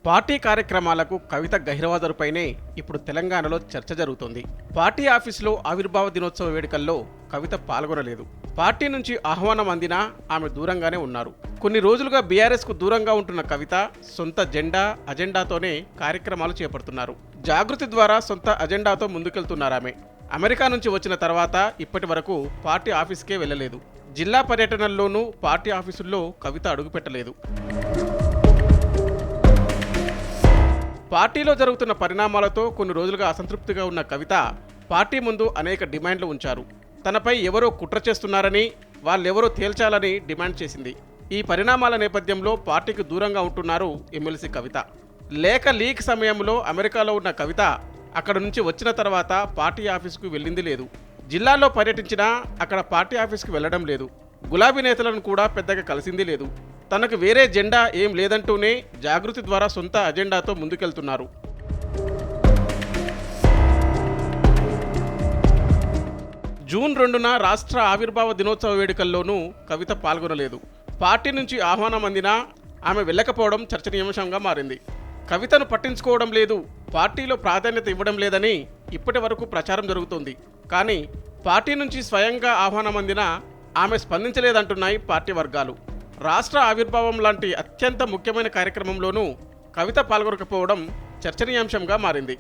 Party కార్యక్రమాలకు కవిత గైర్హాజరుపైనే ఇప్పుడు తెలంగాణలో చర్చ జరుగుతోంది. పార్టీ ఆఫీసులో ఆవిర్భావ దినోత్సవ వేడుకల్లో కవిత పాల్గొనలేదు. పార్టీ నుంచి ఆహ్వానం అందినా ఆమె దూరంగానే ఉన్నారు. కొన్ని రోజులుగా బీఆర్ఎస్కు దూరంగా ఉంటున్న కవిత సొంత జెండా అజెండాతోనే కార్యక్రమాలు చేపడుతున్నారు. జాగృతి ద్వారా సొంత అజెండాతో ముందుకెళ్తున్నారామె. అమెరికా నుంచి వచ్చిన తర్వాత ఇప్పటి వరకు పార్టీ ఆఫీస్కే వెళ్ళలేదు. జిల్లా పర్యటనల్లోనూ పార్టీ ఆఫీసుల్లో కవిత అడుగుపెట్టలేదు. పార్టీలో జరుగుతున్న పరిణామాలతో కొన్ని రోజులుగా అసంతృప్తిగా ఉన్న కవిత పార్టీ ముందు అనేక డిమాండ్లు ఉంచారు. తనపై ఎవరో కుట్ర చేస్తున్నారని, వాళ్ళెవరో తేల్చాలని డిమాండ్ చేసింది. ఈ పరిణామాల నేపథ్యంలో పార్టీకి దూరంగా ఉంటున్నారు ఎమ్మెల్సీ కవిత. లేఖ లీక్ సమయంలో అమెరికాలో ఉన్న కవిత అక్కడ నుంచి వచ్చిన తర్వాత పార్టీ ఆఫీసుకు వెళ్ళింది లేదు. జిల్లాలో పర్యటించినా అక్కడ పార్టీ ఆఫీస్కి వెళ్ళడం లేదు. గులాబీ నేతలను కూడా పెద్దగా కలిసింది లేదు. తనకు వేరే జెండా ఏం లేదంటూనే జాగృతి ద్వారా సొంత అజెండాతో ముందుకెళ్తున్నారు. జూన్ 2న రాష్ట్ర ఆవిర్భావ దినోత్సవ వేడుకల్లోనూ కవిత పాల్గొనలేదు. పార్టీ నుంచి ఆహ్వానం అందినా ఆమె వెళ్ళకపోవడం చర్చనీయాంశంగా మారింది. కవితను పట్టించుకోవడం లేదు, పార్టీలో ప్రాధాన్యత ఇవ్వడం లేదని ఇప్పటి వరకు ప్రచారం జరుగుతోంది. కానీ పార్టీ నుంచి స్వయంగా ఆహ్వానం అందినా ఆమె స్పందించలేదంటున్నాయి పార్టీ వర్గాలు. రాష్ట్ర ఆవిర్భావం లాంటి అత్యంత ముఖ్యమైన కార్యక్రమంలోనూ కవిత పాల్గొనకపోవడం చర్చనీయాంశంగా మారింది.